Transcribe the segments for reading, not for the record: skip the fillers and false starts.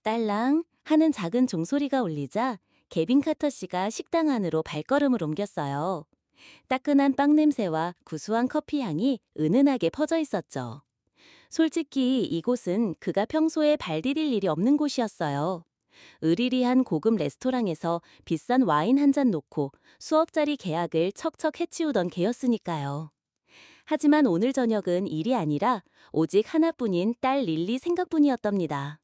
딸랑 하는 작은 종소리가 울리자 개빈 카터 씨가 식당 안으로 발걸음을 옮겼어요. 따끈한 빵 냄새와 구수한 커피 향이 은은하게 퍼져 있었죠. 솔직히 이곳은 그가 평소에 발 디딜 일이 없는 곳이었어요. 으리리한 고급 레스토랑에서 비싼 와인 한 잔 놓고 수억짜리 계약을 척척 해치우던 개였으니까요. 하지만 오늘 저녁은 일이 아니라 오직 하나뿐인 딸 릴리 생각뿐이었답니다.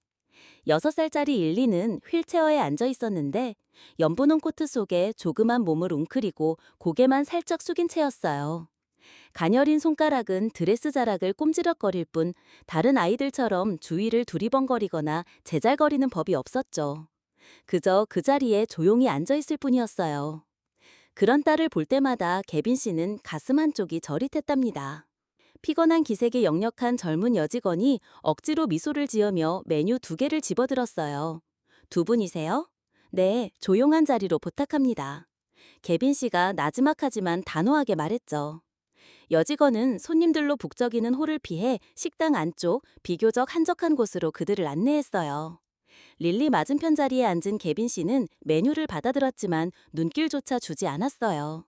6살짜리 릴리는 휠체어에 앉아 있었는데 연분홍 코트 속에 조그만 몸을 웅크리고 고개만 살짝 숙인 채였어요. 가녀린 손가락은 드레스 자락을 꼼지락거릴 뿐 다른 아이들처럼 주위를 두리번거리거나 제잘거리는 법이 없었죠. 그저 그 자리에 조용히 앉아 있을 뿐이었어요. 그런 딸을 볼 때마다 개빈 씨는 가슴 한쪽이 저릿했답니다. 피곤한 기색에 역력한 젊은 여직원이 억지로 미소를 지으며 메뉴 2개를 집어들었어요. 두 분이세요? 네, 조용한 자리로 부탁합니다. 개빈 씨가 나지막하지만 단호하게 말했죠. 여직원은 손님들로 북적이는 홀을 피해 식당 안쪽 비교적 한적한 곳으로 그들을 안내했어요. 릴리 맞은편 자리에 앉은 개빈 씨는 메뉴를 받아들었지만 눈길조차 주지 않았어요.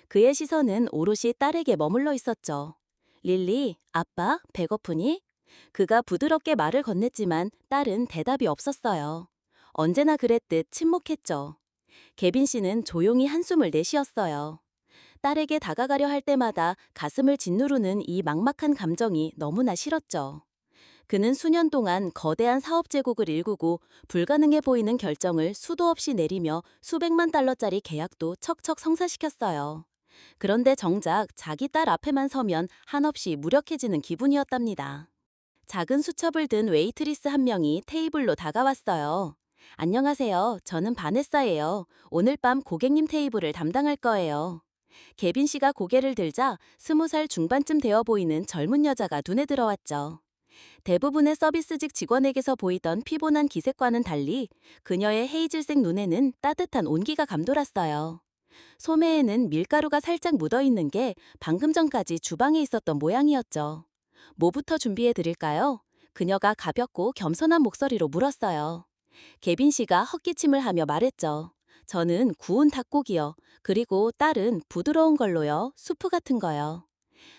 그의 시선은 오롯이 딸에게 머물러 있었죠. 릴리, 아빠, 배고프니? 그가 부드럽게 말을 건넸지만 딸은 대답이 없었어요. 언제나 그랬듯 침묵했죠. 개빈 씨는 조용히 한숨을 내쉬었어요. 딸에게 다가가려 할 때마다 가슴을 짓누르는 이 막막한 감정이 너무나 싫었죠. 그는 수년 동안 거대한 사업 제국을 일구고 불가능해 보이는 결정을 수도 없이 내리며 수백만 달러짜리 계약도 척척 성사시켰어요. 그런데 정작 자기 딸 앞에만 서면 한없이 무력해지는 기분이었답니다. 작은 수첩을 든 웨이트리스 한 명이 테이블로 다가왔어요. 안녕하세요. 저는 바네사예요. 오늘 밤 고객님 테이블을 담당할 거예요. 개빈 씨가 고개를 들자 20살 중반쯤 되어 보이는 젊은 여자가 눈에 들어왔죠. 대부분의 서비스직 직원에게서 보이던 피곤한 기색과는 달리 그녀의 헤이즐색 눈에는 따뜻한 온기가 감돌았어요. 소매에는 밀가루가 살짝 묻어있는 게 방금 전까지 주방에 있었던 모양이었죠. 뭐부터 준비해 드릴까요? 그녀가 가볍고 겸손한 목소리로 물었어요. 개빈 씨가 헛기침을 하며 말했죠. 저는 구운 닭고기요. 그리고 딸은 부드러운 걸로요. 수프 같은 거요.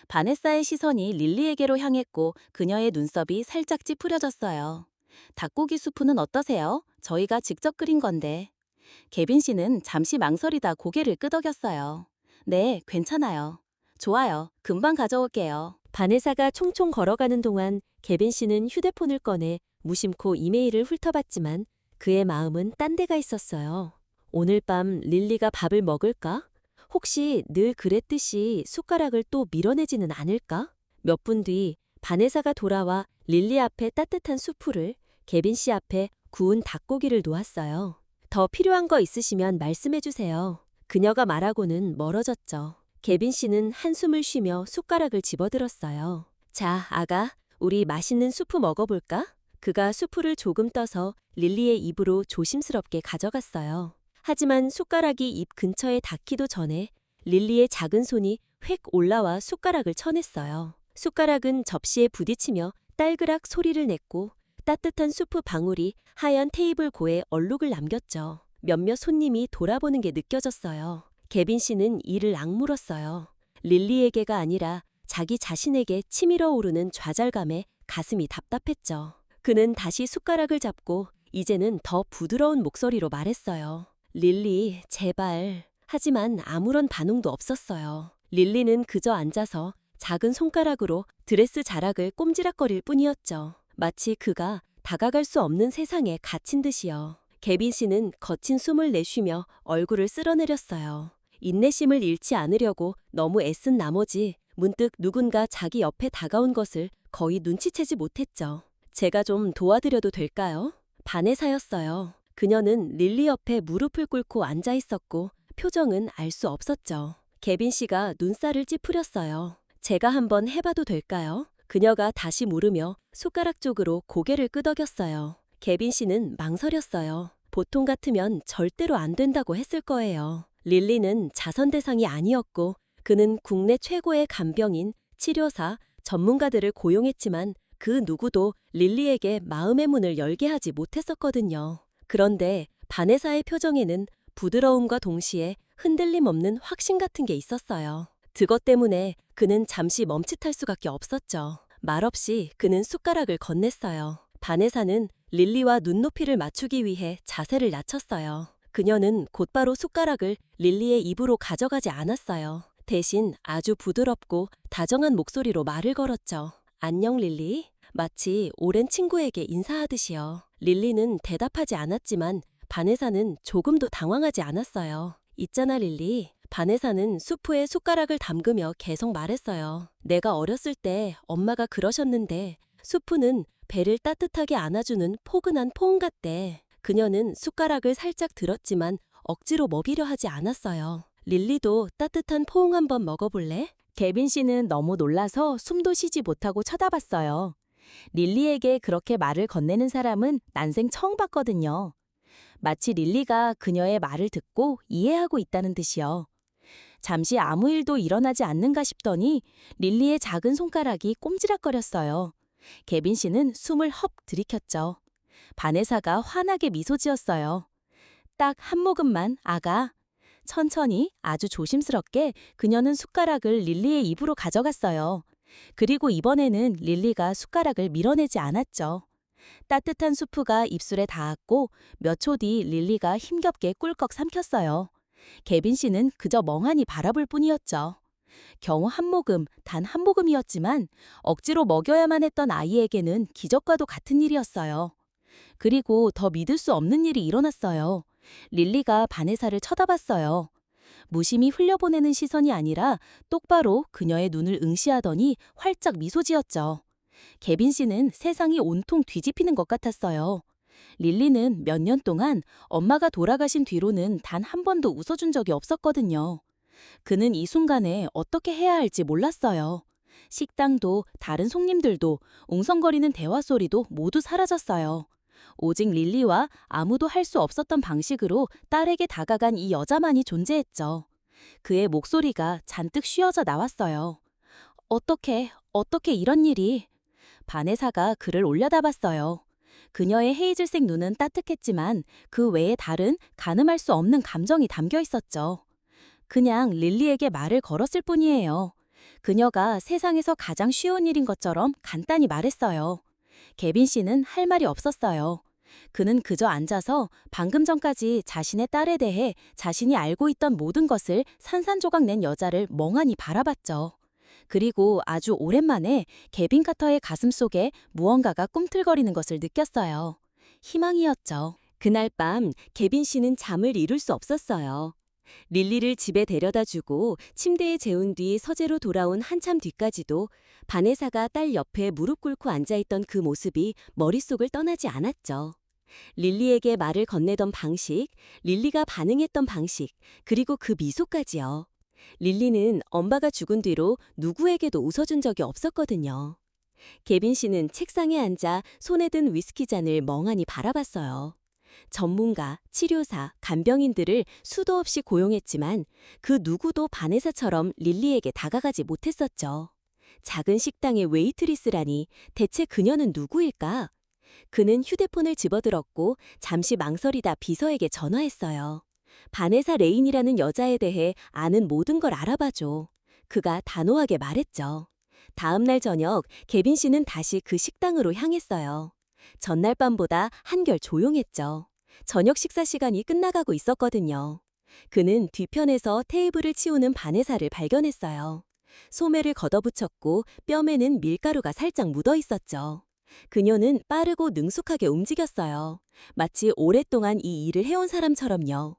바네사의 시선이 릴리에게로 향했고 그녀의 눈썹이 살짝 찌푸려졌어요. 닭고기 수프는 어떠세요? 저희가 직접 끓인 건데. 개빈 씨는 잠시 망설이다 고개를 끄덕였어요. 네, 괜찮아요. 좋아요. 금방 가져올게요. 바네사가 총총 걸어가는 동안 개빈 씨는 휴대폰을 꺼내 무심코 이메일을 훑어봤지만 그의 마음은 딴 데가 있었어요. 오늘 밤 릴리가 밥을 먹을까? 혹시 늘 그랬듯이 숟가락을 또 밀어내지는 않을까? 몇 분 뒤 바네사가 돌아와 릴리 앞에 따뜻한 수프를, 개빈 씨 앞에 구운 닭고기를 놓았어요. 더 필요한 거 있으시면 말씀해 주세요. 그녀가 말하고는 멀어졌죠. 개빈 씨는 한숨을 쉬며 숟가락을 집어들었어요. 자, 아가, 우리 맛있는 수프 먹어볼까? 그가 수프를 조금 떠서 릴리의 입으로 조심스럽게 가져갔어요. 하지만 숟가락이 입 근처에 닿기도 전에 릴리의 작은 손이 휙 올라와 숟가락을 쳐냈어요. 숟가락은 접시에 부딪히며 딸그락 소리를 냈고 따뜻한 수프 방울이 하얀 테이블 고에 얼룩을 남겼죠. 몇몇 손님이 돌아보는 게 느껴졌어요. 개빈 씨는 이를 악물었어요. 릴리에게가 아니라 자기 자신에게 치밀어 오르는 좌절감에 가슴이 답답했죠. 그는 다시 숟가락을 잡고 이제는 더 부드러운 목소리로 말했어요. 릴리, 제발. 하지만 아무런 반응도 없었어요. 릴리는 그저 앉아서 작은 손가락으로 드레스 자락을 꼼지락거릴 뿐이었죠. 마치 그가 다가갈 수 없는 세상에 갇힌 듯이요. 개빈 씨는 거친 숨을 내쉬며 얼굴을 쓸어내렸어요. 인내심을 잃지 않으려고 너무 애쓴 나머지 문득 누군가 자기 옆에 다가온 것을 거의 눈치채지 못했죠. 제가 좀 도와드려도 될까요? 바네사였어요. 그녀는 릴리 옆에 무릎을 꿇고 앉아 있었고 표정은 알 수 없었죠. 개빈 씨가 눈살을 찌푸렸어요. 제가 한번 해봐도 될까요? 그녀가 다시 물으며 숟가락 쪽으로 고개를 끄덕였어요. 개빈 씨는 망설였어요. 보통 같으면 절대로 안 된다고 했을 거예요. 릴리는 자선 대상이 아니었고 그는 국내 최고의 간병인, 치료사, 전문가들을 고용했지만 그 누구도 릴리에게 마음의 문을 열게 하지 못했었거든요. 그런데 바네사의 표정에는 부드러움과 동시에 흔들림 없는 확신 같은 게 있었어요. 그것 때문에 그는 잠시 멈칫할 수밖에 없었죠. 말없이 그는 숟가락을 건넸어요. 바네사는 릴리와 눈높이를 맞추기 위해 자세를 낮췄어요. 그녀는 곧바로 숟가락을 릴리의 입으로 가져가지 않았어요. 대신 아주 부드럽고 다정한 목소리로 말을 걸었죠. 안녕 릴리. 마치 오랜 친구에게 인사하듯이요. 릴리는 대답하지 않았지만 바네사는 조금도 당황하지 않았어요. 있잖아 릴리. 바네사는 수프에 숟가락을 담그며 계속 말했어요. 내가 어렸을 때 엄마가 그러셨는데 수프는 배를 따뜻하게 안아주는 포근한 포옹 같대. 그녀는 숟가락을 살짝 들었지만 억지로 먹이려 하지 않았어요. 릴리도 따뜻한 포옹 한번 먹어볼래? 개빈 씨는 너무 놀라서 숨도 쉬지 못하고 쳐다봤어요. 릴리에게 그렇게 말을 건네는 사람은 난생 처음 봤거든요. 마치 릴리가 그녀의 말을 듣고 이해하고 있다는 듯이요. 잠시 아무 일도 일어나지 않는가 싶더니 릴리의 작은 손가락이 꼼지락거렸어요. 개빈 씨는 숨을 헉 들이켰죠. 바네사가 환하게 미소 지었어요. 딱 한 모금만, 아가. 천천히 아주 조심스럽게 그녀는 숟가락을 릴리의 입으로 가져갔어요. 그리고 이번에는 릴리가 숟가락을 밀어내지 않았죠. 따뜻한 수프가 입술에 닿았고 몇 초 뒤 릴리가 힘겹게 꿀꺽 삼켰어요. 개빈 씨는 그저 멍하니 바라볼 뿐이었죠. 겨우 한 모금, 단 한 모금이었지만 억지로 먹여야만 했던 아이에게는 기적과도 같은 일이었어요. 그리고 더 믿을 수 없는 일이 일어났어요. 릴리가 바네사를 쳐다봤어요. 무심히 흘려보내는 시선이 아니라 똑바로 그녀의 눈을 응시하더니 활짝 미소 지었죠. 개빈 씨는 세상이 온통 뒤집히는 것 같았어요. 릴리는 몇 년 동안 엄마가 돌아가신 뒤로는 단 한 번도 웃어준 적이 없었거든요. 그는 이 순간에 어떻게 해야 할지 몰랐어요. 식당도 다른 손님들도 웅성거리는 대화 소리도 모두 사라졌어요. 오직 릴리와 아무도 할 수 없었던 방식으로 딸에게 다가간 이 여자만이 존재했죠. 그의 목소리가 잔뜩 쉬어져 나왔어요. 어떻게 이런 일이? 바네사가 그를 올려다봤어요. 그녀의 헤이즐색 눈은 따뜻했지만 그 외에 다른 가늠할 수 없는 감정이 담겨 있었죠. 그냥 릴리에게 말을 걸었을 뿐이에요. 그녀가 세상에서 가장 쉬운 일인 것처럼 간단히 말했어요. 개빈 씨는 할 말이 없었어요. 그는 그저 앉아서 방금 전까지 자신의 딸에 대해 자신이 알고 있던 모든 것을 산산조각 낸 여자를 멍하니 바라봤죠. 그리고 아주 오랜만에 개빈 카터의 가슴 속에 무언가가 꿈틀거리는 것을 느꼈어요. 희망이었죠. 그날 밤 개빈 씨는 잠을 이룰 수 없었어요. 릴리를 집에 데려다 주고 침대에 재운 뒤 서재로 돌아온 한참 뒤까지도 바네사가 딸 옆에 무릎 꿇고 앉아있던 그 모습이 머릿속을 떠나지 않았죠. 릴리에게 말을 건네던 방식, 릴리가 반응했던 방식, 그리고 그 미소까지요. 릴리는 엄마가 죽은 뒤로 누구에게도 웃어준 적이 없었거든요. 개빈 씨는 책상에 앉아 손에 든 위스키 잔을 멍하니 바라봤어요. 전문가, 치료사, 간병인들을 수도 없이 고용했지만 그 누구도 바네사처럼 릴리에게 다가가지 못했었죠. 작은 식당의 웨이트리스라니 대체 그녀는 누구일까? 그는 휴대폰을 집어들었고 잠시 망설이다 비서에게 전화했어요. 바네사 레인이라는 여자에 대해 아는 모든 걸 알아봐줘. 그가 단호하게 말했죠. 다음 날 저녁 개빈 씨는 다시 그 식당으로 향했어요. 전날 밤보다 한결 조용했죠. 저녁 식사 시간이 끝나가고 있었거든요. 그는 뒤편에서 테이블을 치우는 바네사를 발견했어요. 소매를 걷어붙였고 뼈에는 밀가루가 살짝 묻어 있었죠. 그녀는 빠르고 능숙하게 움직였어요. 마치 오랫동안 이 일을 해온 사람처럼요.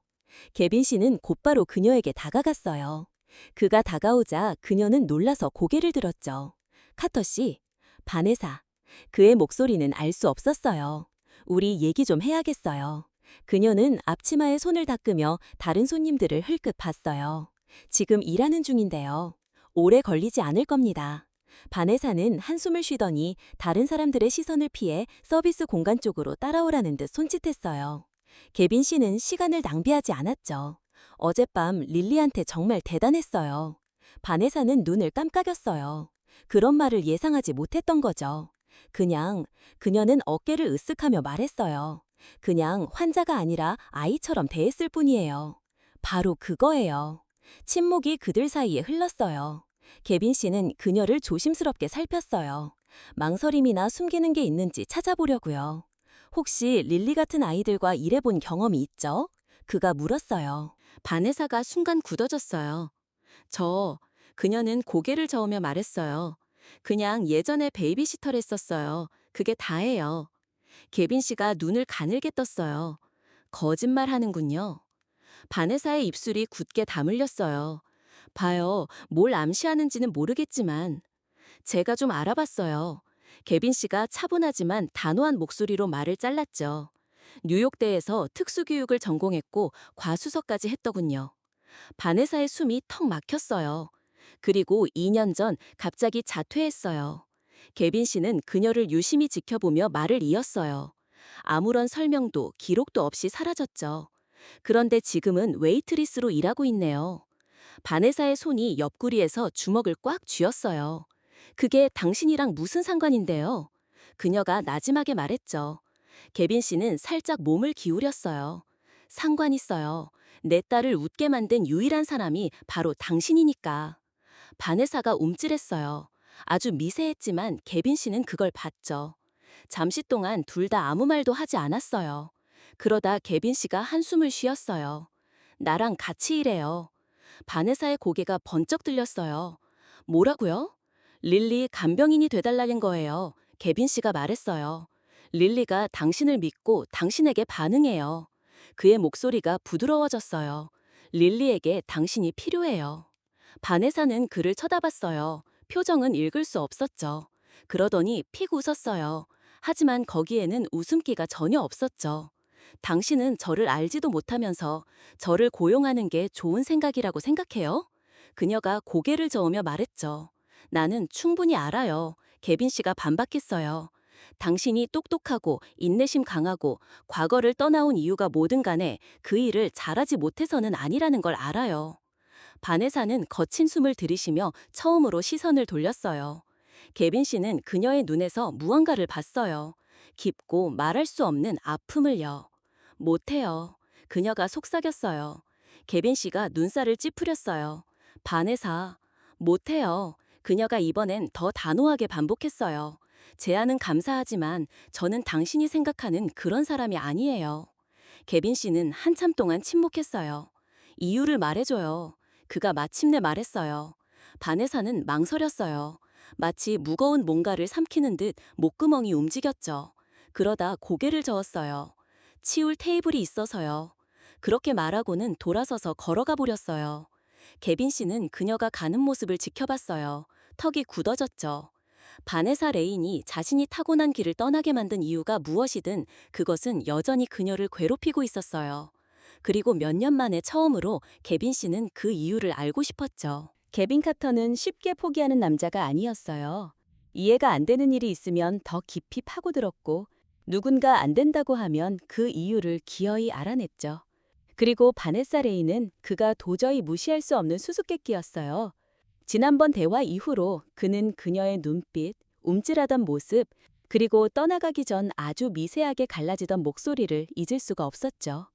개빈 씨는 곧바로 그녀에게 다가갔어요. 그가 다가오자 그녀는 놀라서 고개를 들었죠. 카터 씨, 바네사. 그의 목소리는 알 수 없었어요. 우리 얘기 좀 해야겠어요. 그녀는 앞치마에 손을 닦으며 다른 손님들을 흘끗 봤어요. 지금 일하는 중인데요. 오래 걸리지 않을 겁니다. 바네사는 한숨을 쉬더니 다른 사람들의 시선을 피해 서비스 공간 쪽으로 따라오라는 듯 손짓했어요. 개빈 씨는 시간을 낭비하지 않았죠. 어젯밤 릴리한테 정말 대단했어요. 바네사는 눈을 깜깜였어요. 그런 말을 예상하지 못했던 거죠. 그녀는 어깨를 으쓱하며 말했어요. 그냥 환자가 아니라 아이처럼 대했을 뿐이에요. 바로 그거예요. 침묵이 그들 사이에 흘렀어요. 개빈 씨는 그녀를 조심스럽게 살폈어요. 망설임이나 숨기는 게 있는지 찾아보려고요. 혹시 릴리 같은 아이들과 일해본 경험이 있죠? 그가 물었어요. 바네사가 순간 굳어졌어요. 그녀는 고개를 저으며 말했어요. 그냥 예전에 베이비시터를 했었어요. 그게 다예요. 개빈 씨가 눈을 가늘게 떴어요. 거짓말 하는군요. 바네사의 입술이 굳게 다물렸어요. 봐요. 뭘 암시하는지는 모르겠지만 제가 좀 알아봤어요. 개빈 씨가 차분하지만 단호한 목소리로 말을 잘랐죠. 뉴욕대에서 특수교육을 전공했고 과수서까지 했더군요. 바네사의 숨이 턱 막혔어요. 그리고 2년 전 갑자기 자퇴했어요. 개빈 씨는 그녀를 유심히 지켜보며 말을 이었어요. 아무런 설명도 기록도 없이 사라졌죠. 그런데 지금은 웨이트리스로 일하고 있네요. 바네사의 손이 옆구리에서 주먹을 꽉 쥐었어요. 그게 당신이랑 무슨 상관인데요? 그녀가 나지막에 말했죠. 개빈 씨는 살짝 몸을 기울였어요. 상관 있어요. 내 딸을 웃게 만든 유일한 사람이 바로 당신이니까. 바네사가 움찔했어요. 아주 미세했지만 개빈 씨는 그걸 봤죠. 잠시 동안 둘 다 아무 말도 하지 않았어요. 그러다 개빈 씨가 한숨을 쉬었어요. 나랑 같이 일해요. 바네사의 고개가 번쩍 들렸어요. 뭐라고요? 릴리 간병인이 돼달라는 거예요. 개빈 씨가 말했어요. 릴리가 당신을 믿고 당신에게 반응해요. 그의 목소리가 부드러워졌어요. 릴리에게 당신이 필요해요. 바네사는 그를 쳐다봤어요. 표정은 읽을 수 없었죠. 그러더니 픽 웃었어요. 하지만 거기에는 웃음기가 전혀 없었죠. 당신은 저를 알지도 못하면서 저를 고용하는 게 좋은 생각이라고 생각해요? 그녀가 고개를 저으며 말했죠. 나는 충분히 알아요. 개빈 씨가 반박했어요. 당신이 똑똑하고 인내심 강하고 과거를 떠나온 이유가 뭐든 간에 그 일을 잘하지 못해서는 아니라는 걸 알아요. 바네사는 거친 숨을 들이쉬며 처음으로 시선을 돌렸어요. 개빈 씨는 그녀의 눈에서 무언가를 봤어요. 깊고 말할 수 없는 아픔을요. 못해요. 그녀가 속삭였어요. 개빈 씨가 눈살을 찌푸렸어요. 바네사, 못해요. 그녀가 이번엔 더 단호하게 반복했어요. 제안은 감사하지만 저는 당신이 생각하는 그런 사람이 아니에요. 개빈 씨는 한참 동안 침묵했어요. 이유를 말해줘요. 그가 마침내 말했어요. 바네사는 망설였어요. 마치 무거운 뭔가를 삼키는 듯 목구멍이 움직였죠. 그러다 고개를 저었어요. 치울 테이블이 있어서요. 그렇게 말하고는 돌아서서 걸어가 버렸어요. 개빈 씨는 그녀가 가는 모습을 지켜봤어요. 턱이 굳어졌죠. 바네사 레인이 자신이 타고난 길을 떠나게 만든 이유가 무엇이든 그것은 여전히 그녀를 괴롭히고 있었어요. 그리고 몇 년 만에 처음으로 개빈 씨는 그 이유를 알고 싶었죠. 개빈 카터는 쉽게 포기하는 남자가 아니었어요. 이해가 안 되는 일이 있으면 더 깊이 파고들었고 누군가 안 된다고 하면 그 이유를 기어이 알아냈죠. 그리고 바네사 레이는 그가 도저히 무시할 수 없는 수수께끼였어요. 지난번 대화 이후로 그는 그녀의 눈빛, 움찔하던 모습, 그리고 떠나가기 전 아주 미세하게 갈라지던 목소리를 잊을 수가 없었죠.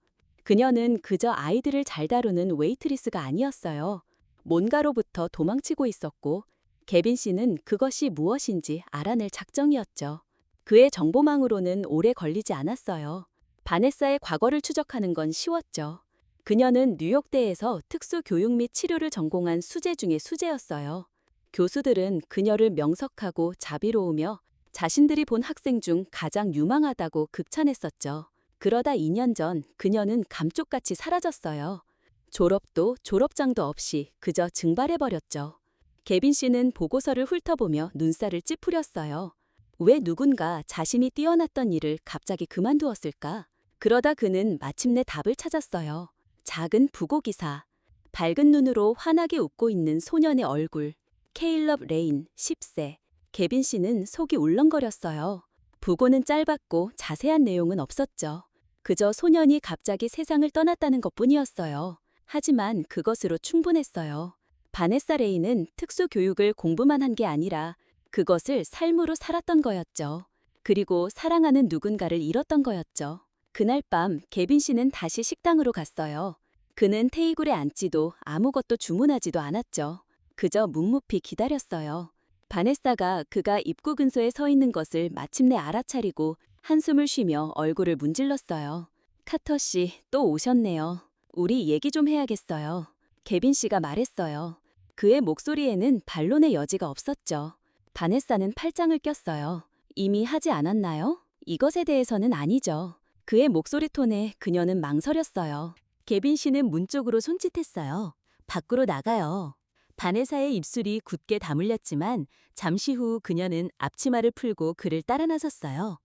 그녀는 그저 아이들을 잘 다루는 웨이트리스가 아니었어요. 뭔가로부터 도망치고 있었고, 개빈 씨는 그것이 무엇인지 알아낼 작정이었죠. 그의 정보망으로는 오래 걸리지 않았어요. 바네사의 과거를 추적하는 건 쉬웠죠. 그녀는 뉴욕대에서 특수교육 및 치료를 전공한 수재 중의 수재였어요. 교수들은 그녀를 명석하고 자비로우며 자신들이 본 학생 중 가장 유망하다고 극찬했었죠. 그러다 2년 전 그녀는 감쪽같이 사라졌어요. 졸업도 졸업장도 없이 그저 증발해버렸죠. 개빈 씨는 보고서를 훑어보며 눈살을 찌푸렸어요. 왜 누군가 자신이 뛰어났던 일을 갑자기 그만두었을까? 그러다 그는 마침내 답을 찾았어요. 작은 부고기사. 밝은 눈으로 환하게 웃고 있는 소년의 얼굴. 케일럽 레인, 10세. 개빈 씨는 속이 울렁거렸어요. 부고는 짧았고 자세한 내용은 없었죠. 그저 소년이 갑자기 세상을 떠났다는 것뿐이었어요. 하지만 그것으로 충분했어요. 바네사 레인은 특수교육을 공부만 한 게 아니라 그것을 삶으로 살았던 거였죠. 그리고 사랑하는 누군가를 잃었던 거였죠. 그날 밤 개빈 씨는 다시 식당으로 갔어요. 그는 테이블에 앉지도 아무것도 주문하지도 않았죠. 그저 묵묵히 기다렸어요. 바네사가 그가 입구 근처에 서 있는 것을 마침내 알아차리고 한숨을 쉬며 얼굴을 문질렀어요. 카터 씨, 또 오셨네요. 우리 얘기 좀 해야겠어요. 개빈 씨가 말했어요. 그의 목소리에는 반론의 여지가 없었죠. 바네사는 팔짱을 꼈어요. 이미 하지 않았나요? 이것에 대해서는 아니죠. 그의 목소리 톤에 그녀는 망설였어요. 개빈 씨는 문 쪽으로 손짓했어요. 밖으로 나가요. 바네사의 입술이 굳게 다물렸지만 잠시 후 그녀는 앞치마를 풀고 그를 따라 나섰어요.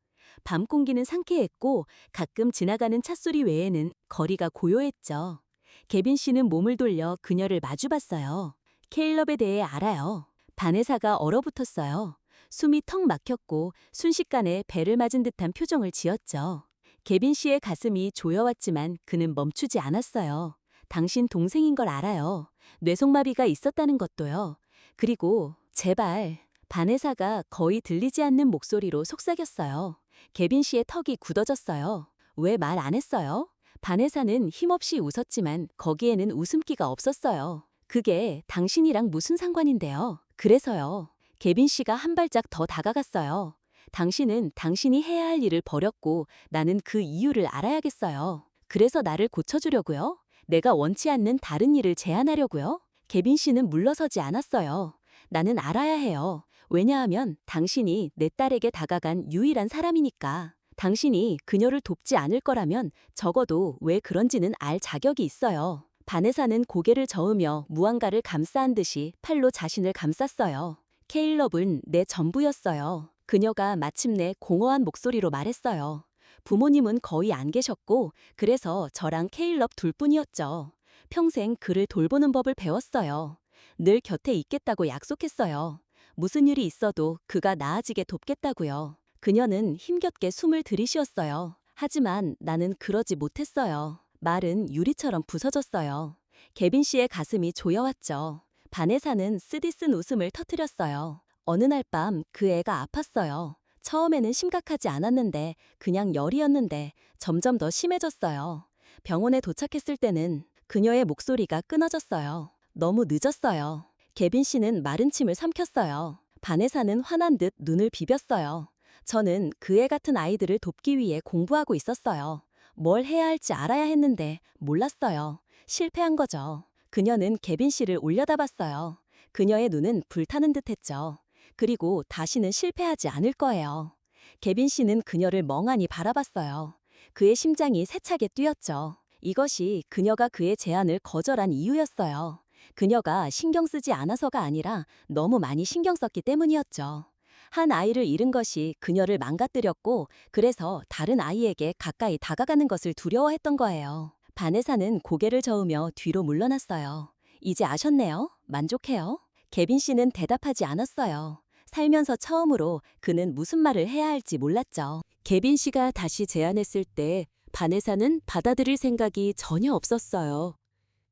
밤 공기는 상쾌했고 가끔 지나가는 찻소리 외에는 거리가 고요했죠. 개빈 씨는 몸을 돌려 그녀를 마주봤어요. 케일럽에 대해 알아요. 바네사가 얼어붙었어요. 숨이 턱 막혔고 순식간에 배를 맞은 듯한 표정을 지었죠. 개빈 씨의 가슴이 조여왔지만 그는 멈추지 않았어요. 당신 동생인 걸 알아요. 뇌속마비가 있었다는 것도요. 그리고 제발. 바네사가 거의 들리지 않는 목소리로 속삭였어요. 개빈 씨의 턱이 굳어졌어요. 왜 말 안 했어요? 바네사는 힘없이 웃었지만 거기에는 웃음기가 없었어요. 그게 당신이랑 무슨 상관인데요? 그래서요. 개빈 씨가 한 발짝 더 다가갔어요. 당신은 당신이 해야 할 일을 버렸고 나는 그 이유를 알아야겠어요. 그래서 나를 고쳐주려고요? 내가 원치 않는 다른 일을 제안하려고요? 개빈 씨는 물러서지 않았어요. 나는 알아야 해요. 왜냐하면 당신이 내 딸에게 다가간 유일한 사람이니까. 당신이 그녀를 돕지 않을 거라면 적어도 왜 그런지는 알 자격이 있어요. 바네사는 고개를 저으며 무언가를 감싸한 듯이 팔로 자신을 감쌌어요. 케일럽은 내 전부였어요. 그녀가 마침내 공허한 목소리로 말했어요. 부모님은 거의 안 계셨고 그래서 저랑 케일럽 둘뿐이었죠. 평생 그를 돌보는 법을 배웠어요. 늘 곁에 있겠다고 약속했어요. 무슨 일이 있어도 그가 나아지게 돕겠다고요. 그녀는 힘겹게 숨을 들이쉬었어요. 하지만 나는 그러지 못했어요. 말은 유리처럼 부서졌어요. 개빈 씨의 가슴이 조여왔죠. 바네사는 쓰디쓴 웃음을 터뜨렸어요. 어느 날 밤 그 애가 아팠어요. 처음에는 심각하지 않았는데 그냥 열이었는데 점점 더 심해졌어요. 병원에 도착했을 때는 그녀의 목소리가 끊어졌어요. 너무 늦었어요. 개빈 씨는 마른 침을 삼켰어요. 바네사는 화난 듯 눈을 비볐어요. 저는 그 애 같은 아이들을 돕기 위해 공부하고 있었어요. 뭘 해야 할지 알아야 했는데 몰랐어요. 실패한 거죠. 그녀는 개빈 씨를 올려다봤어요. 그녀의 눈은 불타는 듯했죠. 그리고 다시는 실패하지 않을 거예요. 개빈 씨는 그녀를 멍하니 바라봤어요. 그의 심장이 세차게 뛰었죠. 이것이 그녀가 그의 제안을 거절한 이유였어요. 그녀가 신경 쓰지 않아서가 아니라 너무 많이 신경 썼기 때문이었죠. 한 아이를 잃은 것이 그녀를 망가뜨렸고 그래서 다른 아이에게 가까이 다가가는 것을 두려워했던 거예요. 바네사는 고개를 저으며 뒤로 물러났어요. 이제 아셨네요? 만족해요? 개빈 씨는 대답하지 않았어요. 살면서 처음으로 그는 무슨 말을 해야 할지 몰랐죠. 개빈 씨가 다시 제안했을 때 바네사는 받아들일 생각이 전혀 없었어요.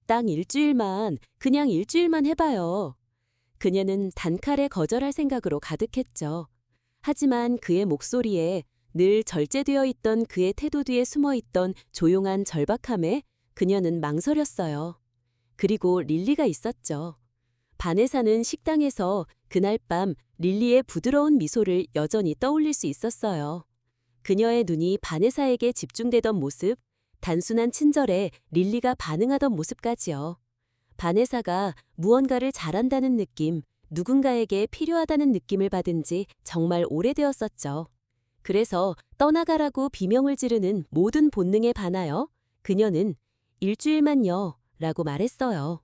딱 일주일만, 그냥 일주일만 해봐요. 그녀는 단칼에 거절할 생각으로 가득했죠. 하지만 그의 목소리에 늘 절제되어 있던 그의 태도 뒤에 숨어있던 조용한 절박함에 그녀는 망설였어요. 그리고 릴리가 있었죠. 바네사는 식당에서 그날 밤 릴리의 부드러운 미소를 여전히 떠올릴 수 있었어요. 그녀의 눈이 바네사에게 집중되던 모습, 단순한 친절에 릴리가 반응하던 모습까지요. 바네사가 무언가를 잘한다는 느낌, 누군가에게 필요하다는 느낌을 받은 지 정말 오래되었었죠. 그래서 떠나가라고 비명을 지르는 모든 본능에 반하여 그녀는 일주일만요 라고 말했어요.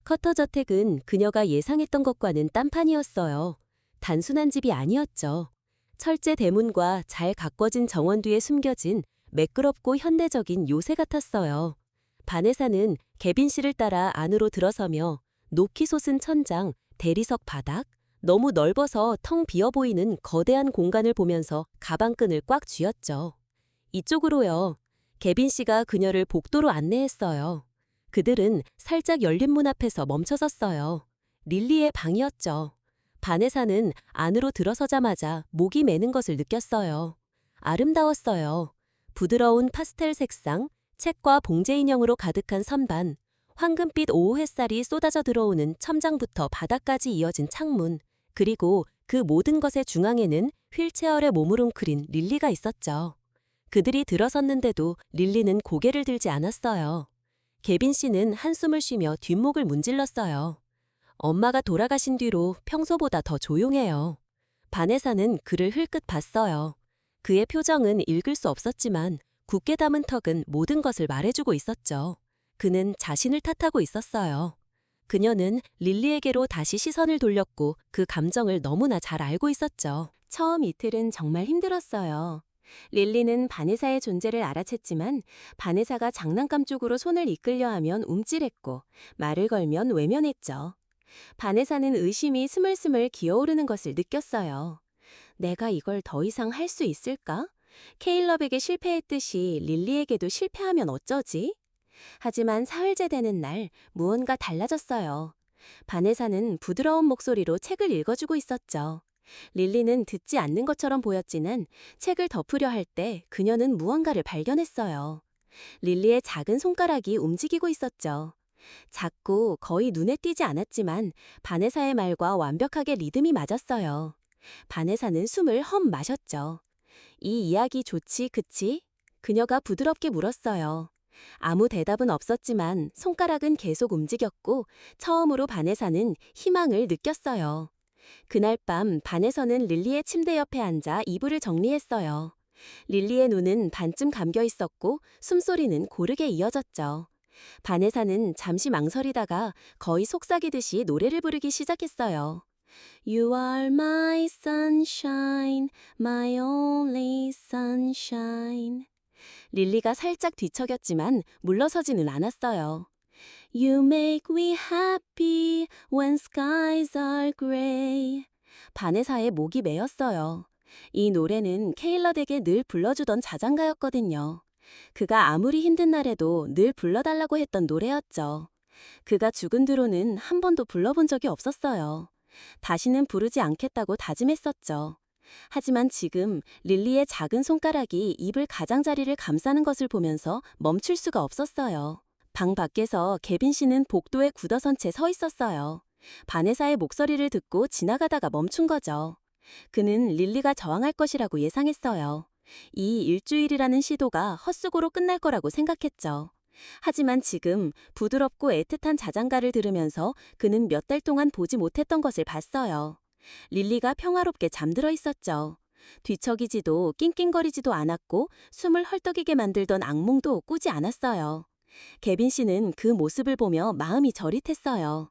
커터 저택은 그녀가 예상했던 것과는 딴판이었어요. 단순한 집이 아니었죠. 철제 대문과 잘 가꿔진 정원 뒤에 숨겨진 매끄럽고 현대적인 요새 같았어요. 바네사는 개빈 씨를 따라 안으로 들어서며 높이 솟은 천장, 대리석 바닥, 너무 넓어서 텅 비어 보이는 거대한 공간을 보면서 가방끈을 꽉 쥐었죠. 이쪽으로요. 개빈 씨가 그녀를 복도로 안내했어요. 그들은 살짝 열린 문 앞에서 멈춰섰어요. 릴리의 방이었죠. 바네사는 안으로 들어서자마자 목이 메는 것을 느꼈어요. 아름다웠어요. 부드러운 파스텔 색상, 책과 봉제 인형으로 가득한 선반, 황금빛 오후 햇살이 쏟아져 들어오는 첨장부터 바닥까지 이어진 창문, 그리고 그 모든 것의 중앙에는 휠체어에 몸을 웅크린 릴리가 있었죠. 그들이 들어섰는데도 릴리는 고개를 들지 않았어요. 개빈 씨는 한숨을 쉬며 뒷목을 문질렀어요. 엄마가 돌아가신 뒤로 평소보다 더 조용해요. 바네사는 그를 흘끗 봤어요. 그의 표정은 읽을 수 없었지만 굳게 담은 턱은 모든 것을 말해주고 있었죠. 그는 자신을 탓하고 있었어요. 그녀는 릴리에게로 다시 시선을 돌렸고 그 감정을 너무나 잘 알고 있었죠. 처음 이틀은 정말 힘들었어요. 릴리는 바네사의 존재를 알아챘지만 바네사가 장난감 쪽으로 손을 이끌려 하면 움찔했고 말을 걸면 외면했죠. 바네사는 의심이 스물스물 기어오르는 것을 느꼈어요. 내가 이걸 더 이상 할 수 있을까? 케일럽에게 실패했듯이 릴리에게도 실패하면 어쩌지? 하지만 사흘째 되는 날 무언가 달라졌어요. 바네사는 부드러운 목소리로 책을 읽어주고 있었죠. 릴리는 듣지 않는 것처럼 보였지만 책을 덮으려 할 때 그녀는 무언가를 발견했어요. 릴리의 작은 손가락이 움직이고 있었죠. 작고 거의 눈에 띄지 않았지만 바네사의 말과 완벽하게 리듬이 맞았어요. 바네사는 숨을 험 마셨죠. 이 이야기 좋지, 그치? 그녀가 부드럽게 물었어요. 아무 대답은 없었지만 손가락은 계속 움직였고 처음으로 바네사는 희망을 느꼈어요. 그날 밤 반에서는 릴리의 침대 옆에 앉아 이불을 정리했어요. 릴리의 눈은 반쯤 감겨 있었고 숨소리는 고르게 이어졌죠. 바네사는 잠시 망설이다가 거의 속삭이듯이 노래를 부르기 시작했어요. You are my sunshine, my only sunshine. 릴리가 살짝 뒤척였지만 물러서지는 않았어요. You make me happy when skies are gray. 바네사의 목이 메었어요. 이 노래는 케일럿에게 늘 불러주던 자장가였거든요. 그가 아무리 힘든 날에도 늘 불러달라고 했던 노래였죠. 그가 죽은 뒤로는 한 번도 불러본 적이 없었어요. 다시는 부르지 않겠다고 다짐했었죠. 하지만 지금 릴리의 작은 손가락이 이불 가장자리를 감싸는 것을 보면서 멈출 수가 없었어요. 방 밖에서 개빈 씨는 복도에 굳어선 채 서 있었어요. 바네사의 목소리를 듣고 지나가다가 멈춘 거죠. 그는 릴리가 저항할 것이라고 예상했어요. 이 일주일이라는 시도가 헛수고로 끝날 거라고 생각했죠. 하지만 지금 부드럽고 애틋한 자장가를 들으면서 그는 몇 달 동안 보지 못했던 것을 봤어요. 릴리가 평화롭게 잠들어 있었죠. 뒤척이지도 낑낑거리지도 않았고 숨을 헐떡이게 만들던 악몽도 꾸지 않았어요. 개빈 씨는 그 모습을 보며 마음이 저릿했어요.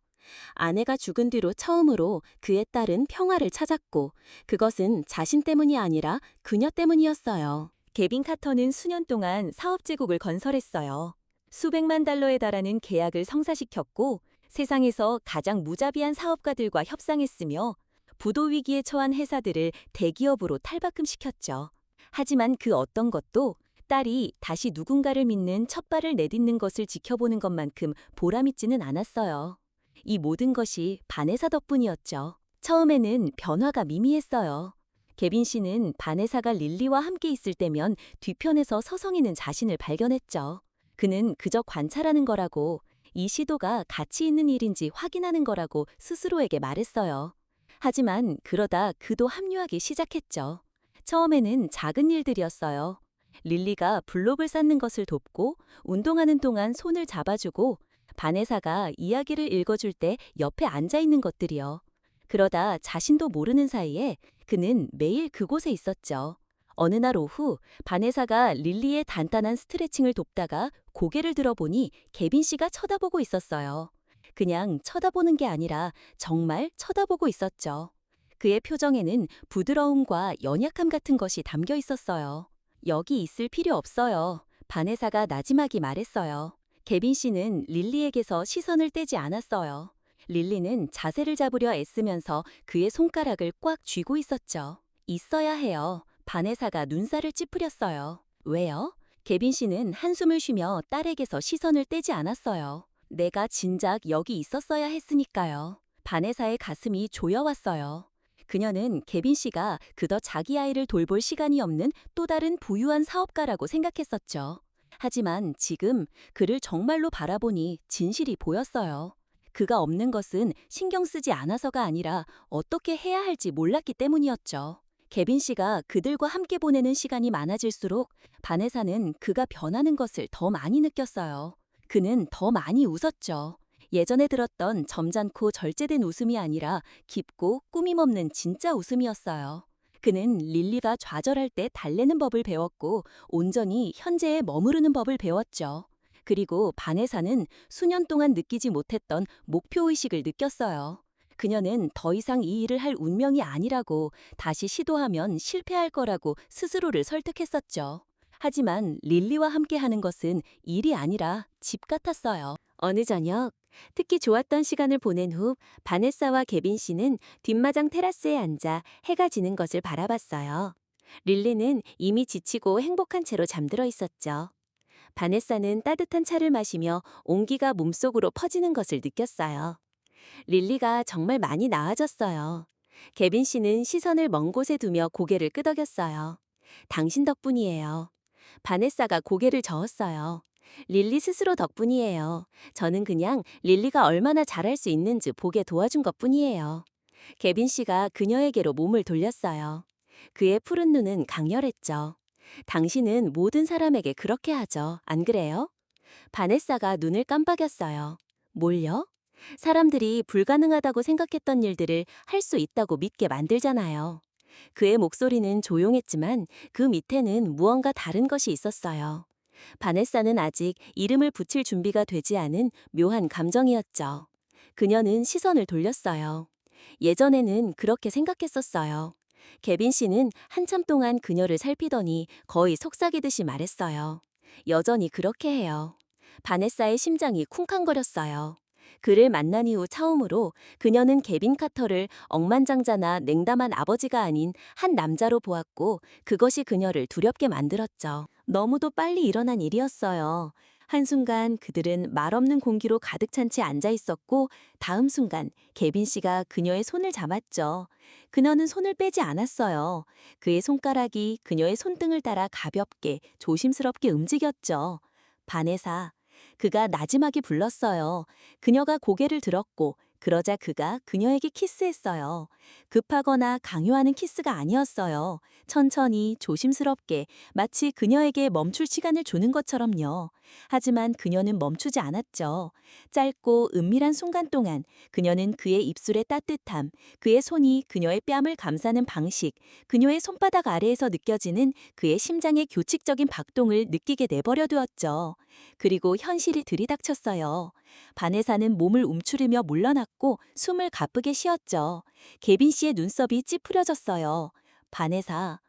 아내가 죽은 뒤로 처음으로 그의 딸은 평화를 찾았고 그것은 자신 때문이 아니라 그녀 때문이었어요. 개빈 카터는 수년 동안 사업 제국을 건설했어요. 수백만 달러에 달하는 계약을 성사시켰고 세상에서 가장 무자비한 사업가들과 협상했으며 부도 위기에 처한 회사들을 대기업으로 탈바꿈시켰죠. 하지만 그 어떤 것도 딸이 다시 누군가를 믿는 첫 발을 내딛는 것을 지켜보는 것만큼 보람있지는 않았어요. 이 모든 것이 바네사 덕분이었죠. 처음에는 변화가 미미했어요. 개빈 씨는 바네사가 릴리와 함께 있을 때면 뒤편에서 서성이는 자신을 발견했죠. 그는 그저 관찰하는 거라고, 이 시도가 가치 있는 일인지 확인하는 거라고 스스로에게 말했어요. 하지만 그러다 그도 합류하기 시작했죠. 처음에는 작은 일들이었어요. 릴리가 블록을 쌓는 것을 돕고 운동하는 동안 손을 잡아주고 바네사가 이야기를 읽어줄 때 옆에 앉아있는 것들이요. 그러다 자신도 모르는 사이에 그는 매일 그곳에 있었죠. 어느 날 오후 바네사가 릴리의 단단한 스트레칭을 돕다가 고개를 들어보니 개빈 씨가 쳐다보고 있었어요. 그냥 쳐다보는 게 아니라 정말 쳐다보고 있었죠. 그의 표정에는 부드러움과 연약함 같은 것이 담겨 있었어요. 여기 있을 필요 없어요. 바네사가 나지막이 말했어요. 개빈 씨는 릴리에게서 시선을 떼지 않았어요. 릴리는 자세를 잡으려 애쓰면서 그의 손가락을 꽉 쥐고 있었죠. 있어야 해요. 바네사가 눈살을 찌푸렸어요. 왜요? 개빈 씨는 한숨을 쉬며 딸에게서 시선을 떼지 않았어요. 내가 진작 여기 있었어야 했으니까요. 바네사의 가슴이 조여왔어요. 그녀는 개빈 씨가 그저 자기 아이를 돌볼 시간이 없는 또 다른 부유한 사업가라고 생각했었죠. 하지만 지금 그를 정말로 바라보니 진실이 보였어요. 그가 없는 것은 신경 쓰지 않아서가 아니라 어떻게 해야 할지 몰랐기 때문이었죠. 개빈 씨가 그들과 함께 보내는 시간이 많아질수록 바네사는 그가 변하는 것을 더 많이 느꼈어요. 그는 더 많이 웃었죠. 예전에 들었던 점잖고 절제된 웃음이 아니라 깊고 꾸밈 없는 진짜 웃음이었어요. 그는 릴리가 좌절할 때 달래는 법을 배웠고 온전히 현재에 머무르는 법을 배웠죠. 그리고 바네사는 수년 동안 느끼지 못했던 목표의식을 느꼈어요. 그녀는 더 이상 이 일을 할 운명이 아니라고, 다시 시도하면 실패할 거라고 스스로를 설득했었죠. 하지만 릴리와 함께 하는 것은 일이 아니라 집 같았어요. 어느 저녁, 특히 좋았던 시간을 보낸 후 바네사와 개빈 씨는 뒷마당 테라스에 앉아 해가 지는 것을 바라봤어요. 릴리는 이미 지치고 행복한 채로 잠들어 있었죠. 바네사는 따뜻한 차를 마시며 온기가 몸속으로 퍼지는 것을 느꼈어요. 릴리가 정말 많이 나아졌어요. 개빈 씨는 시선을 먼 곳에 두며 고개를 끄덕였어요. 당신 덕분이에요. 바네사가 고개를 저었어요. 릴리 스스로 덕분이에요. 저는 그냥 릴리가 얼마나 잘할 수 있는지 보게 도와준 것뿐이에요. 개빈 씨가 그녀에게로 몸을 돌렸어요. 그의 푸른 눈은 강렬했죠. 당신은 모든 사람에게 그렇게 하죠. 안 그래요? 바네사가 눈을 깜빡였어요. 뭘요? 사람들이 불가능하다고 생각했던 일들을 할 수 있다고 믿게 만들잖아요. 그의 목소리는 조용했지만 그 밑에는 무언가 다른 것이 있었어요. 바네사는 아직 이름을 붙일 준비가 되지 않은 묘한 감정이었죠. 그녀는 시선을 돌렸어요. 예전에는 그렇게 생각했었어요. 개빈 씨는 한참 동안 그녀를 살피더니 거의 속삭이듯이 말했어요. 여전히 그렇게 해요. 바네사의 심장이 쿵쾅거렸어요. 그를 만난 이후 처음으로 그녀는 개빈 카터를 억만장자나 냉담한 아버지가 아닌 한 남자로 보았고 그것이 그녀를 두렵게 만들었죠. 너무도 빨리 일어난 일이었어요. 한순간 그들은 말없는 공기로 가득 찬 채 앉아 있었고 다음 순간 개빈 씨가 그녀의 손을 잡았죠. 그녀는 손을 빼지 않았어요. 그의 손가락이 그녀의 손등을 따라 가볍게 조심스럽게 움직였죠. 바네사. 그가 나지막이 불렀어요. 그녀가 고개를 들었고 그러자 그가 그녀에게 키스했어요. 급하거나 강요하는 키스가 아니었어요. 천천히 조심스럽게 마치 그녀에게 멈출 시간을 주는 것처럼요. 하지만 그녀는 멈추지 않았죠. 짧고 은밀한 순간 동안 그녀는 그의 입술의 따뜻함, 그의 손이 그녀의 뺨을 감싸는 방식, 그녀의 손바닥 아래에서 느껴지는 그의 심장의 규칙적인 박동을 느끼게 내버려 두었죠. 그리고 현실이 들이닥쳤어요. 바네사는 몸을 움츠리며 물러났고 숨을 가쁘게 쉬었죠. 개빈 씨의 눈썹이 찌푸려졌어요. 바네사.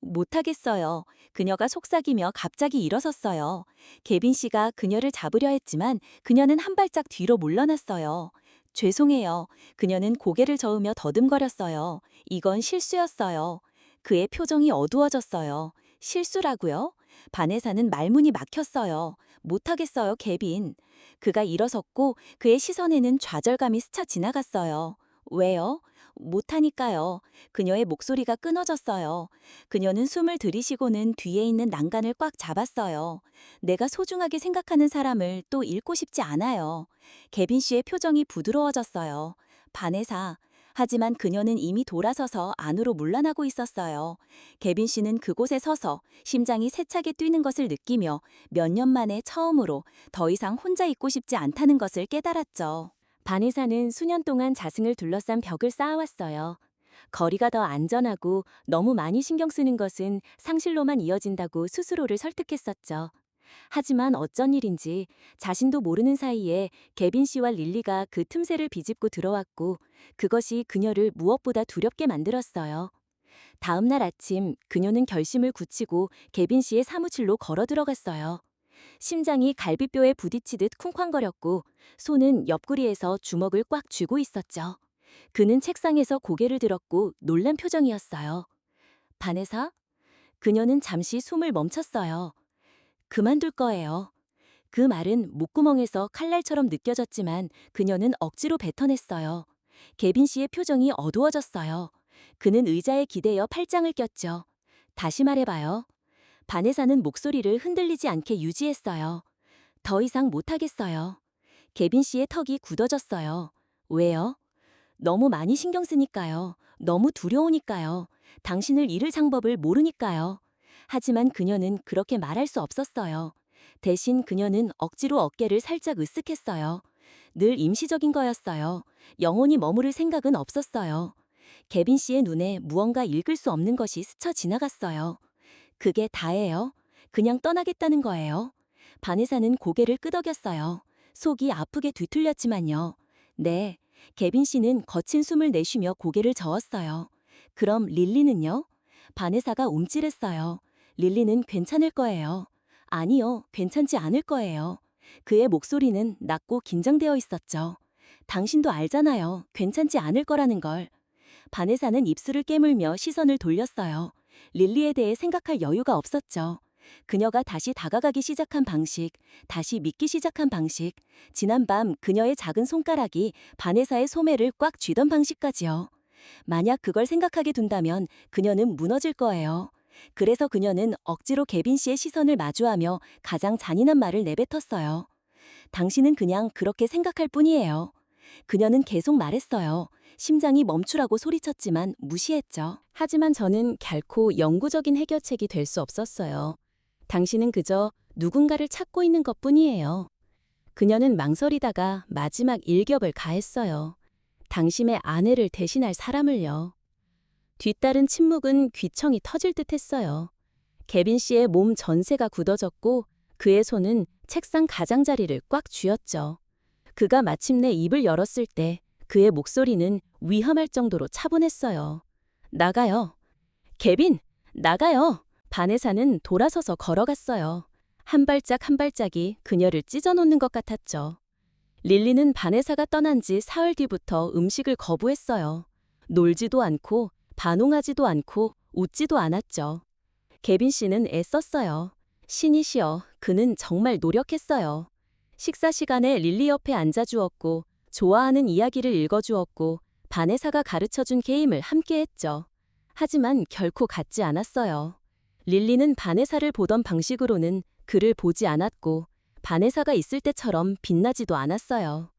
못하겠어요. 그녀가 속삭이며 갑자기 일어섰어요. 개빈 씨가 그녀를 잡으려 했지만 그녀는 한 발짝 뒤로 물러났어요. 죄송해요. 그녀는 고개를 저으며 더듬거렸어요. 이건 실수였어요. 그의 표정이 어두워졌어요. 실수라고요? 바네사는 말문이 막혔어요. 못하겠어요, 개빈. 그가 일어섰고 그의 시선에는 좌절감이 스쳐 지나갔어요. 왜요? 못하니까요. 그녀의 목소리가 끊어졌어요. 그녀는 숨을 들이쉬고는 뒤에 있는 난간을 꽉 잡았어요. 내가 소중하게 생각하는 사람을 또 잃고 싶지 않아요. 개빈 씨의 표정이 부드러워졌어요. 바네사. 하지만 그녀는 이미 돌아서서 안으로 물러나고 있었어요. 개빈 씨는 그곳에 서서 심장이 세차게 뛰는 것을 느끼며 몇 년 만에 처음으로 더 이상 혼자 있고 싶지 않다는 것을 깨달았죠. 바네사는 수년 동안 자승을 둘러싼 벽을 쌓아왔어요. 거리가 더 안전하고 너무 많이 신경 쓰는 것은 상실로만 이어진다고 스스로를 설득했었죠. 하지만 어쩐 일인지 자신도 모르는 사이에 개빈 씨와 릴리가 그 틈새를 비집고 들어왔고 그것이 그녀를 무엇보다 두렵게 만들었어요. 다음 날 아침 그녀는 결심을 굳히고 개빈 씨의 사무실로 걸어 들어갔어요. 심장이 갈비뼈에 부딪히듯 쿵쾅거렸고 손은 옆구리에서 주먹을 꽉 쥐고 있었죠. 그는 책상에서 고개를 들었고 놀란 표정이었어요. 바네사? 그녀는 잠시 숨을 멈췄어요. 그만둘 거예요. 그 말은 목구멍에서 칼날처럼 느껴졌지만 그녀는 억지로 뱉어냈어요. 개빈 씨의 표정이 어두워졌어요. 그는 의자에 기대어 팔짱을 꼈죠. 다시 말해봐요. 반에사는 목소리를 흔들리지 않게 유지했어요. 더 이상 못하겠어요. 개빈 씨의 턱이 굳어졌어요. 왜요? 너무 많이 신경 쓰니까요. 너무 두려우니까요. 당신을 잃을 장법을 모르니까요. 하지만 그녀는 그렇게 말할 수 없었어요. 대신 그녀는 억지로 어깨를 살짝 으쓱했어요. 늘 임시적인 거였어요. 영원히 머무를 생각은 없었어요. 개빈 씨의 눈에 무언가 읽을 수 없는 것이 스쳐 지나갔어요. 그게 다예요. 그냥 떠나겠다는 거예요. 반에사는 고개를 끄덕였어요. 속이 아프게 뒤틀렸지만요. 네, 개빈 씨는 거친 숨을 내쉬며 고개를 저었어요. 그럼 릴리는요? 반에사가 움찔했어요. 릴리는 괜찮을 거예요. 아니요, 괜찮지 않을 거예요. 그의 목소리는 낮고 긴장되어 있었죠. 당신도 알잖아요. 괜찮지 않을 거라는 걸. 반에사는 입술을 깨물며 시선을 돌렸어요. 릴리에 대해 생각할 여유가 없었죠. 그녀가 다시 다가가기 시작한 방식, 다시 믿기 시작한 방식, 지난밤 그녀의 작은 손가락이 바네사의 소매를 꽉 쥐던 방식까지요. 만약 그걸 생각하게 둔다면 그녀는 무너질 거예요. 그래서 그녀는 억지로 개빈 씨의 시선을 마주하며 가장 잔인한 말을 내뱉었어요. 당신은 그냥 그렇게 생각할 뿐이에요. 그녀는 계속 말했어요. 심장이 멈추라고 소리쳤지만 무시했죠. 하지만 저는 결코 영구적인 해결책이 될 수 없었어요. 당신은 그저 누군가를 찾고 있는 것뿐이에요. 그녀는 망설이다가 마지막 일격을 가했어요. 당신의 아내를 대신할 사람을요. 뒤따른 침묵은 귀청이 터질 듯 했어요. 개빈 씨의 몸 전체가 굳어졌고 그의 손은 책상 가장자리를 꽉 쥐었죠. 그가 마침내 입을 열었을 때 그의 목소리는 위험할 정도로 차분했어요. 나가요. 개빈, 나가요. 바네사는 돌아서서 걸어갔어요. 한 발짝 한 발짝이 그녀를 찢어놓는 것 같았죠. 릴리는 바네사가 떠난 지 사흘 뒤부터 음식을 거부했어요. 놀지도 않고 반응하지도 않고 웃지도 않았죠. 개빈 씨는 애썼어요. 신이시여, 그는 정말 노력했어요. 식사 시간에 릴리 옆에 앉아주었고 좋아하는 이야기를 읽어주었고 바네사가 가르쳐준 게임을 함께 했죠. 하지만 결코 같지 않았어요. 릴리는 바네사를 보던 방식으로는 그를 보지 않았고 바네사가 있을 때처럼 빛나지도 않았어요.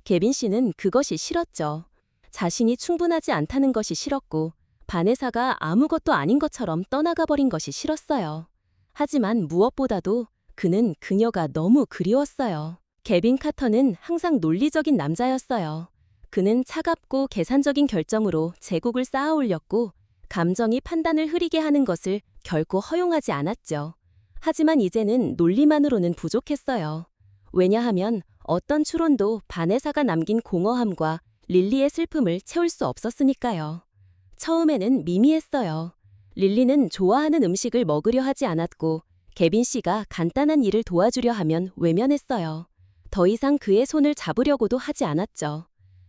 개빈 씨는 그것이 싫었죠. 자신이 충분하지 않다는 것이 싫었고 바네사가 아무것도 아닌 것처럼 떠나가 버린 것이 싫었어요. 하지만 무엇보다도 그는 그녀가 너무 그리웠어요. 개빈 카터는 항상 논리적인 남자였어요. 그는 차갑고 계산적인 결정으로 제국을 쌓아 올렸고 감정이 판단을 흐리게 하는 것을 결코 허용하지 않았죠. 하지만 이제는 논리만으로는 부족했어요. 왜냐하면 어떤 추론도 바네사가 남긴 공허함과 릴리의 슬픔을 채울 수 없었으니까요. 처음에는 미미했어요. 릴리는 좋아하는 음식을 먹으려 하지 않았고 개빈 씨가 간단한 일을 도와주려 하면 외면했어요. 더 이상 그의 손을 잡으려고도 하지 않았죠.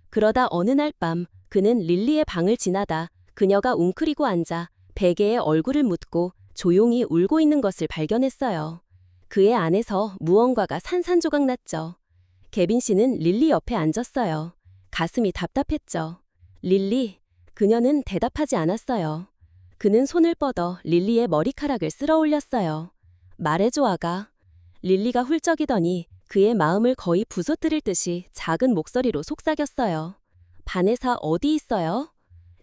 그러다 어느 날 밤 그는 릴리의 방을 지나다 그녀가 웅크리고 앉아 베개에 얼굴을 묻고 조용히 울고 있는 것을 발견했어요. 그의 안에서 무언가가 산산조각 났죠. 개빈 씨는 릴리 옆에 앉았어요. 가슴이 답답했죠. 릴리, 그녀는 대답하지 않았어요. 그는 손을 뻗어 릴리의 머리카락을 쓸어 올렸어요. 말해줘, 아가. 릴리가 훌쩍이더니 그의 마음을 거의 부서뜨릴 듯이 작은 목소리로 속삭였어요. 바네사 어디 있어요?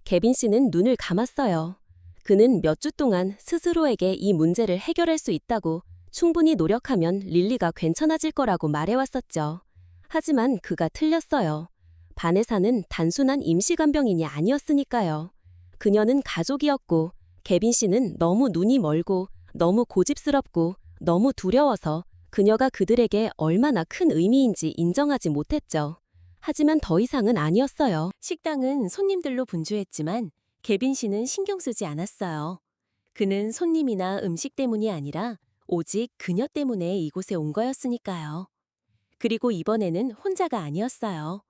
개빈 씨는 눈을 감았어요. 그는 몇 주 동안 스스로에게 이 문제를 해결할 수 있다고 충분히 노력하면 릴리가 괜찮아질 거라고 말해왔었죠. 하지만 그가 틀렸어요. 바네사는 단순한 임시간병인이 아니었으니까요. 그녀는 가족이었고 개빈 씨는 너무 눈이 멀고 너무 고집스럽고 너무 두려워서 그녀가 그들에게 얼마나 큰 의미인지 인정하지 못했죠. 하지만 더 이상은 아니었어요. 식당은 손님들로 분주했지만 개빈 씨는 신경 쓰지 않았어요. 그는 손님이나 음식 때문이 아니라 오직 그녀 때문에 이곳에 온 거였으니까요. 그리고 이번에는 혼자가 아니었어요.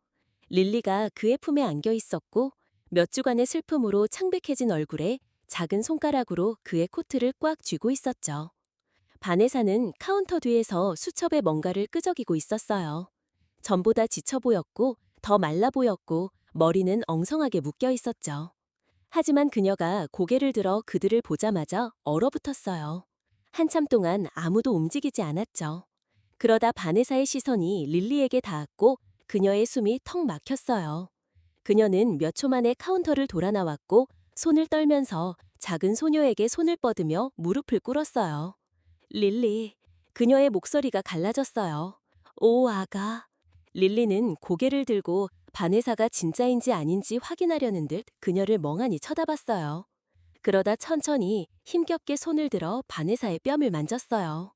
릴리가 그의 품에 안겨 있었고 몇 주간의 슬픔으로 창백해진 얼굴에 작은 손가락으로 그의 코트를 꽉 쥐고 있었죠. 바네사는 카운터 뒤에서 수첩에 뭔가를 끄적이고 있었어요. 전보다 지쳐 보였고 더 말라 보였고 머리는 엉성하게 묶여 있었죠. 하지만 그녀가 고개를 들어 그들을 보자마자 얼어붙었어요. 한참 동안 아무도 움직이지 않았죠. 그러다 바네사의 시선이 릴리에게 닿았고 그녀의 숨이 턱 막혔어요. 그녀는 몇 초 만에 카운터를 돌아 나왔고 손을 떨면서 작은 소녀에게 손을 뻗으며 무릎을 꿇었어요. 릴리, 그녀의 목소리가 갈라졌어요. 오, 아가. 릴리는 고개를 들고 바네사가 진짜인지 아닌지 확인하려는 듯 그녀를 멍하니 쳐다봤어요. 그러다 천천히 힘겹게 손을 들어 바네사의 뺨을 만졌어요.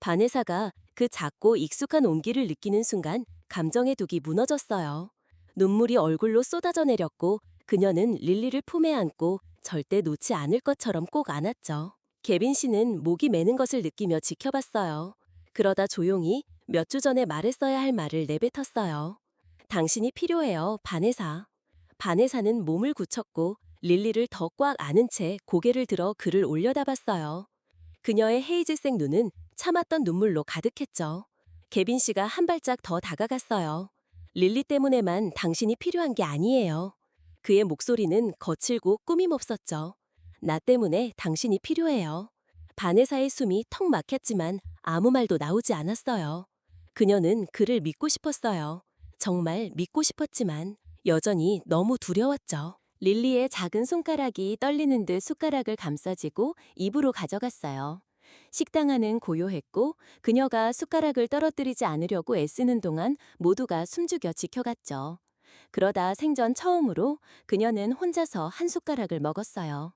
바네사가 그 작고 익숙한 온기를 느끼는 순간 감정의 둑이 무너졌어요. 눈물이 얼굴로 쏟아져 내렸고 그녀는 릴리를 품에 안고 절대 놓지 않을 것처럼 꼭 안았죠. 개빈 씨는 목이 메는 것을 느끼며 지켜봤어요. 그러다 조용히 몇 주 전에 말했어야 할 말을 내뱉었어요. 당신이 필요해요, 바네사. 바네사는 몸을 굳혔고 릴리를 더 꽉 안은 채 고개를 들어 그를 올려다봤어요. 그녀의 헤이즐색 눈은 참았던 눈물로 가득했죠. 개빈 씨가 한 발짝 더 다가갔어요. 릴리 때문에만 당신이 필요한 게 아니에요. 그의 목소리는 거칠고 꾸밈없었죠. 나 때문에 당신이 필요해요. 바네사의 숨이 턱 막혔지만 아무 말도 나오지 않았어요. 그녀는 그를 믿고 싶었어요. 정말 믿고 싶었지만 여전히 너무 두려웠죠. 릴리의 작은 손가락이 떨리는 듯 숟가락을 감싸지고 입으로 가져갔어요. 식당 안은 고요했고 그녀가 숟가락을 떨어뜨리지 않으려고 애쓰는 동안 모두가 숨죽여 지켜갔죠. 그러다 생전 처음으로 그녀는 혼자서 한 숟가락을 먹었어요.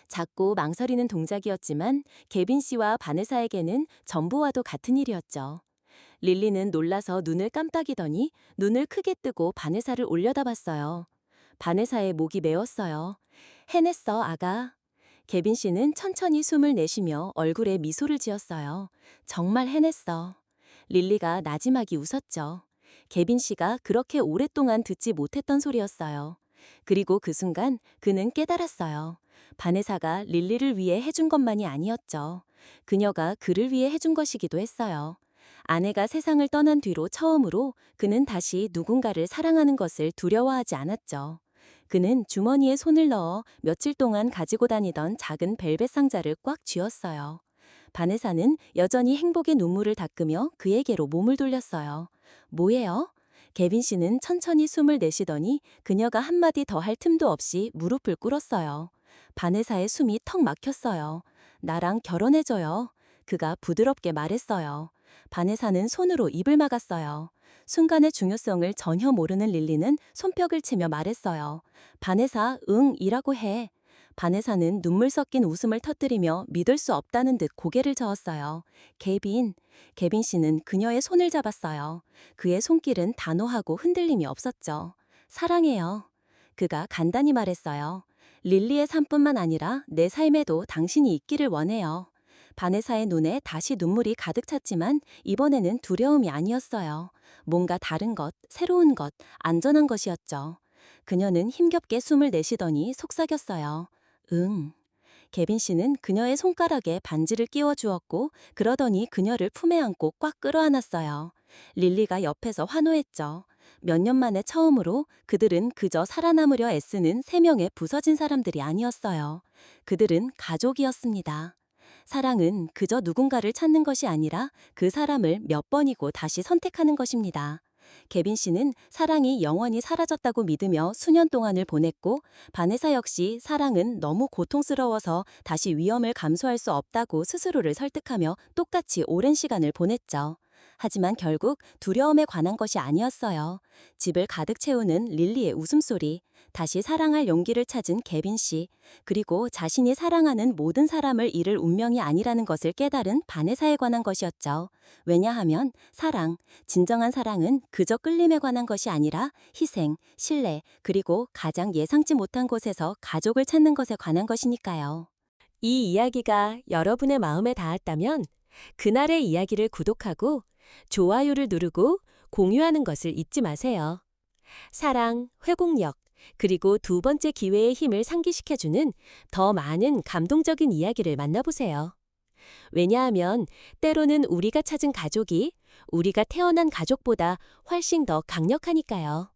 작고 망설이는 동작이었지만 개빈 씨와 바네사에게는 전부와도 같은 일이었죠. 릴리는 놀라서 눈을 깜빡이더니 눈을 크게 뜨고 바네사를 올려다봤어요. 바네사의 목이 메었어요. 해냈어, 아가. 개빈 씨는 천천히 숨을 내쉬며 얼굴에 미소를 지었어요. 정말 해냈어. 릴리가 나지막이 웃었죠. 개빈 씨가 그렇게 오랫동안 듣지 못했던 소리였어요. 그리고 그 순간 그는 깨달았어요. 바네사가 릴리를 위해 해준 것만이 아니었죠. 그녀가 그를 위해 해준 것이기도 했어요. 아내가 세상을 떠난 뒤로 처음으로 그는 다시 누군가를 사랑하는 것을 두려워하지 않았죠. 그는 주머니에 손을 넣어 며칠 동안 가지고 다니던 작은 벨벳 상자를 꽉 쥐었어요. 바네사는 여전히 행복의 눈물을 닦으며 그에게로 몸을 돌렸어요. 뭐예요? 개빈 씨는 천천히 숨을 내쉬더니 그녀가 한마디 더 할 틈도 없이 무릎을 꿇었어요. 바네사의 숨이 턱 막혔어요. 나랑 결혼해줘요. 그가 부드럽게 말했어요. 바네사는 손으로 입을 막았어요. 순간의 중요성을 전혀 모르는 릴리는 손뼉을 치며 말했어요. 바네사, 응, 이라고 해. 바네사는 눈물 섞인 웃음을 터뜨리며 믿을 수 없다는 듯 고개를 저었어요. 개빈 씨는 그녀의 손을 잡았어요. 그의 손길은 단호하고 흔들림이 없었죠. 사랑해요. 그가 간단히 말했어요. 릴리의 삶뿐만 아니라 내 삶에도 당신이 있기를 원해요. 바네사의 눈에 다시 눈물이 가득 찼지만 이번에는 두려움이 아니었어요. 뭔가 다른 것, 새로운 것, 안전한 것이었죠. 그녀는 힘겹게 숨을 내쉬더니 속삭였어요. 응. 개빈 씨는 그녀의 손가락에 반지를 끼워 주었고 그러더니 그녀를 품에 안고 꽉 끌어안았어요. 릴리가 옆에서 환호했죠. 몇 년 만에 처음으로 그들은 그저 살아남으려 애쓰는 세 명의 부서진 사람들이 아니었어요. 그들은 가족이었습니다. 사랑은 그저 누군가를 찾는 것이 아니라 그 사람을 몇 번이고 다시 선택하는 것입니다. 개빈 씨는 사랑이 영원히 사라졌다고 믿으며 수년 동안을 보냈고 바네사 역시 사랑은 너무 고통스러워서 다시 위험을 감수할 수 없다고 스스로를 설득하며 똑같이 오랜 시간을 보냈죠. 하지만 결국 두려움에 관한 것이 아니었어요. 집을 가득 채우는 릴리의 웃음소리, 다시 사랑할 용기를 찾은 개빈 씨, 그리고 자신이 사랑하는 모든 사람을 잃을 운명이 아니라는 것을 깨달은 바네사에 관한 것이었죠. 왜냐하면 진정한 사랑은 그저 끌림에 관한 것이 아니라 희생, 신뢰, 그리고 가장 예상치 못한 곳에서 가족을 찾는 것에 관한 것이니까요. 이 이야기가 여러분의 마음에 닿았다면 그날의 이야기를 구독하고 좋아요를 누르고 공유하는 것을 잊지 마세요. 사랑, 회복력, 그리고 두 번째 기회의 힘을 상기시켜주는 더 많은 감동적인 이야기를 만나보세요. 왜냐하면 때로는 우리가 찾은 가족이 우리가 태어난 가족보다 훨씬 더 강력하니까요.